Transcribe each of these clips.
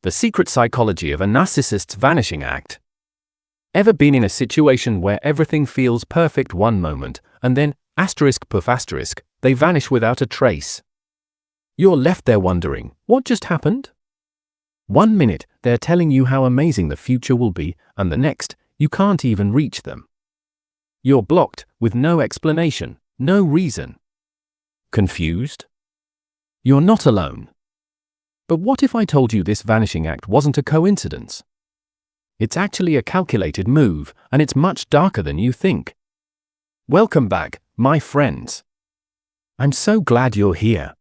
The secret psychology of a narcissist's vanishing act. Ever been in a situation where everything feels perfect one moment, and then, poof, they vanish without a trace? You're left there wondering, what just happened? 1 minute, they're telling you how amazing the future will be, and the next, you can't even reach them. You're blocked, with no explanation, no reason. Confused? You're not alone. But what if I told you this vanishing act wasn't a coincidence? It's actually a calculated move, and it's much darker than you think. Welcome back, my friends. I'm so glad you're here.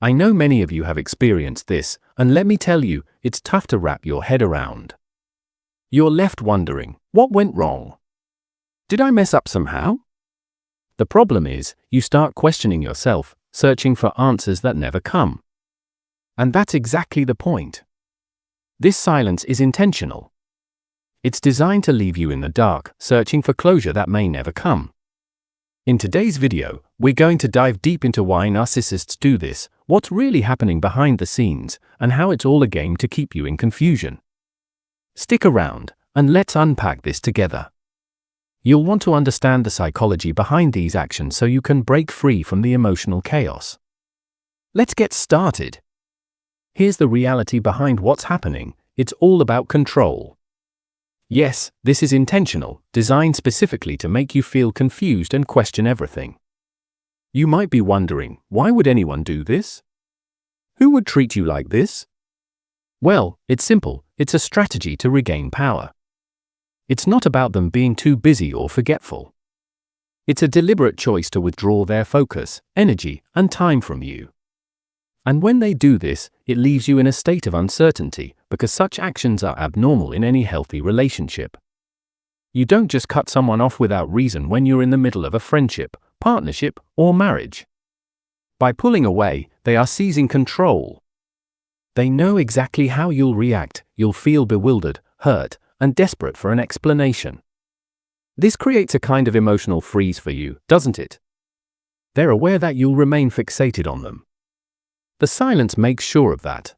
I know many of you have experienced this, and let me tell you, it's tough to wrap your head around. You're left wondering, what went wrong? Did I mess up somehow? The problem is, you start questioning yourself, searching for answers that never come. And that's exactly the point. This silence is intentional. It's designed to leave you in the dark, searching for closure that may never come. In today's video, we're going to dive deep into why narcissists do this, what's really happening behind the scenes, and how it's all a game to keep you in confusion. Stick around, and let's unpack this together. You'll want to understand the psychology behind these actions so you can break free from the emotional chaos. Let's get started. Here's the reality behind what's happening. It's all about control. Yes, this is intentional, designed specifically to make you feel confused and question everything. You might be wondering, why would anyone do this? Who would treat you like this? Well, it's simple. It's a strategy to regain power. It's not about them being too busy or forgetful. It's a deliberate choice to withdraw their focus, energy, and time from you. And when they do this, it leaves you in a state of uncertainty, because such actions are abnormal in any healthy relationship. You don't just cut someone off without reason when you're in the middle of a friendship, partnership, or marriage. By pulling away, they are seizing control. They know exactly how you'll react. You'll feel bewildered, hurt, and desperate for an explanation. This creates a kind of emotional freeze for you, doesn't it? They're aware that you'll remain fixated on them. The silence makes sure of that.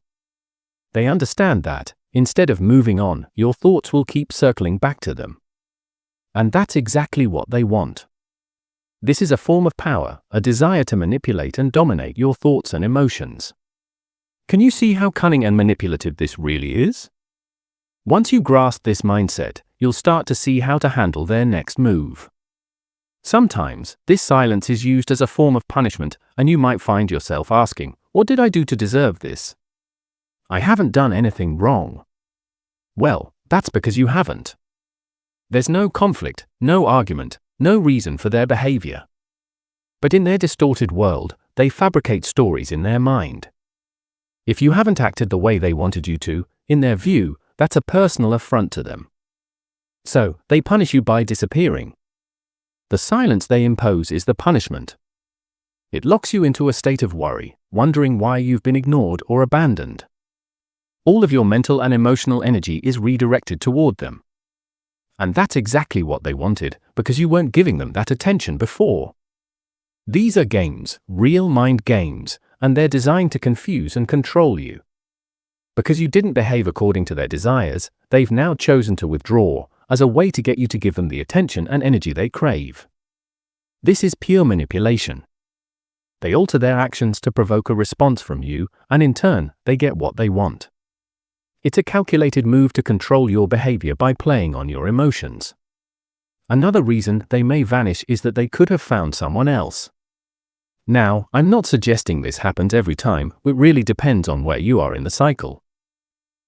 They understand that, instead of moving on, your thoughts will keep circling back to them. And that's exactly what they want. This is a form of power, a desire to manipulate and dominate your thoughts and emotions. Can you see how cunning and manipulative this really is? Once you grasp this mindset, you'll start to see how to handle their next move. Sometimes, this silence is used as a form of punishment, and you might find yourself asking, what did I do to deserve this? I haven't done anything wrong. Well, that's because you haven't. There's no conflict, no argument, no reason for their behavior. But in their distorted world, they fabricate stories in their mind. If you haven't acted the way they wanted you to, in their view, that's a personal affront to them. So, they punish you by disappearing. The silence they impose is the punishment. It locks you into a state of worry, wondering why you've been ignored or abandoned. All of your mental and emotional energy is redirected toward them. And that's exactly what they wanted, because you weren't giving them that attention before. These are games, real mind games, and they're designed to confuse and control you. Because you didn't behave according to their desires, they've now chosen to withdraw, as a way to get you to give them the attention and energy they crave. This is pure manipulation. They alter their actions to provoke a response from you, and in turn, they get what they want. It's a calculated move to control your behavior by playing on your emotions. Another reason they may vanish is that they could have found someone else. Now, I'm not suggesting this happens every time. It really depends on where you are in the cycle.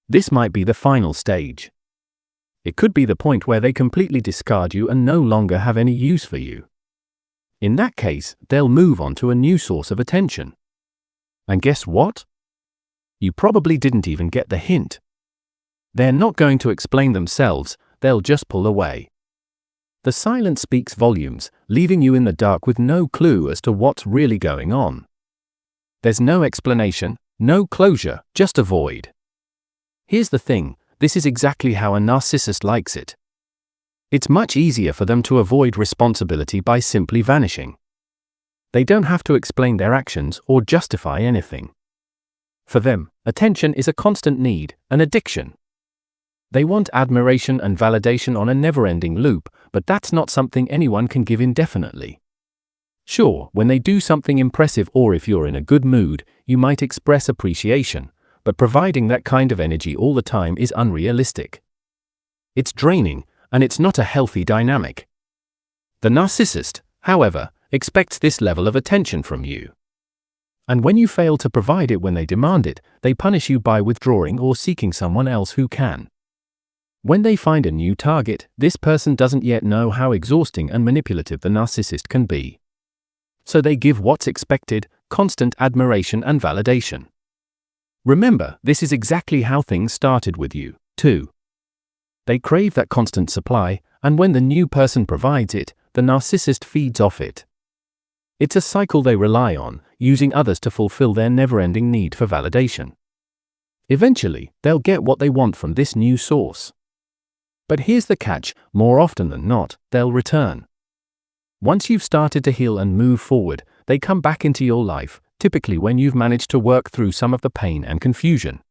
This might be the final stage. It could be the point where they completely discard you and no longer have any use for you. In that case, they'll move on to a new source of attention. And guess what? You probably didn't even get the hint. They're not going to explain themselves, they'll just pull away. The silence speaks volumes, leaving you in the dark with no clue as to what's really going on. There's no explanation, no closure, just a void. Here's the thing, this is exactly how a narcissist likes it. It's much easier for them to avoid responsibility by simply vanishing. They don't have to explain their actions or justify anything. For them, attention is a constant need, an addiction. They want admiration and validation on a never-ending loop, but that's not something anyone can give indefinitely. Sure, when they do something impressive or if you're in a good mood, you might express appreciation, but providing that kind of energy all the time is unrealistic. It's draining, and it's not a healthy dynamic. The narcissist, however, expects this level of attention from you. And when you fail to provide it when they demand it, they punish you by withdrawing or seeking someone else who can. When they find a new target, this person doesn't yet know how exhausting and manipulative the narcissist can be. So they give what's expected, constant admiration and validation. Remember, this is exactly how things started with you, too. They crave that constant supply, and when the new person provides it, the narcissist feeds off it. It's a cycle they rely on, using others to fulfill their never-ending need for validation. Eventually, they'll get what they want from this new source. But here's the catch, more often than not, they'll return. Once you've started to heal and move forward, they come back into your life, typically when you've managed to work through some of the pain and confusion.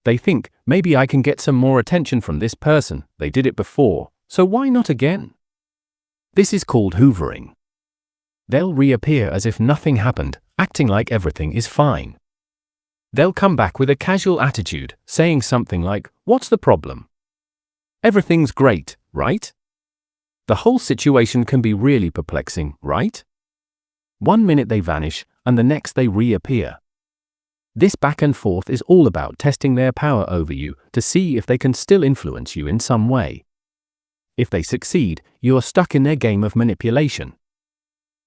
They think, maybe I can get some more attention from this person, they did it before, so why not again? This is called hoovering. They'll reappear as if nothing happened, acting like everything is fine. They'll come back with a casual attitude, saying something like, "What's the problem? Everything's great, right?" The whole situation can be really perplexing, right? One minute they vanish, and the next they reappear. This back and forth is all about testing their power over you to see if they can still influence you in some way. If they succeed, you're stuck in their game of manipulation.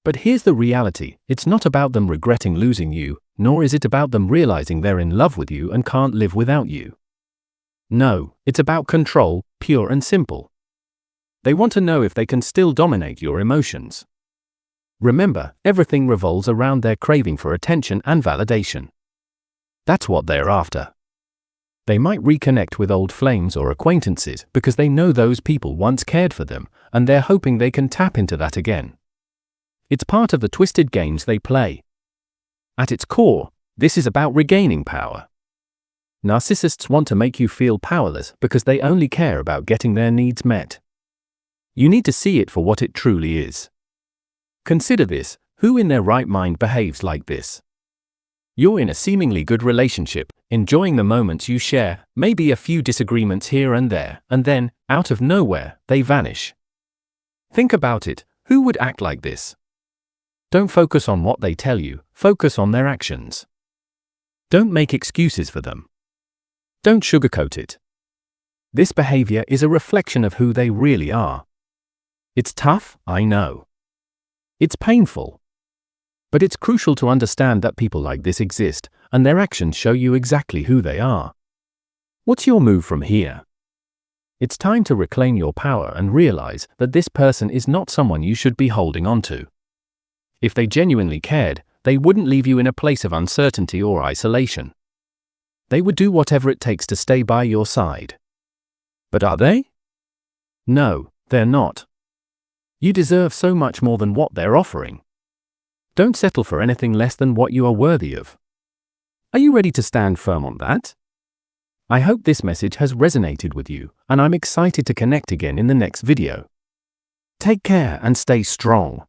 But here's the reality, it's not about them regretting losing you, nor is it about them realizing they're in love with you and can't live without you. No, it's about control, pure and simple. They want to know if they can still dominate your emotions. Remember, everything revolves around their craving for attention and validation. That's what they're after. They might reconnect with old flames or acquaintances because they know those people once cared for them, and they're hoping they can tap into that again. It's part of the twisted games they play. At its core, this is about regaining power. Narcissists want to make you feel powerless because they only care about getting their needs met. You need to see it for what it truly is. Consider this, who in their right mind behaves like this? You're in a seemingly good relationship, enjoying the moments you share, maybe a few disagreements here and there, and then, out of nowhere, they vanish. Think about it, who would act like this? Don't focus on what they tell you, focus on their actions. Don't make excuses for them. Don't sugarcoat it. This behavior is a reflection of who they really are. It's tough, I know. It's painful. But it's crucial to understand that people like this exist, and their actions show you exactly who they are. What's your move from here? It's time to reclaim your power and realize that this person is not someone you should be holding on to. If they genuinely cared, they wouldn't leave you in a place of uncertainty or isolation. They would do whatever it takes to stay by your side. But are they? No, they're not. You deserve so much more than what they're offering. Don't settle for anything less than what you are worthy of. Are you ready to stand firm on that? I hope this message has resonated with you, and I'm excited to connect again in the next video. Take care and stay strong.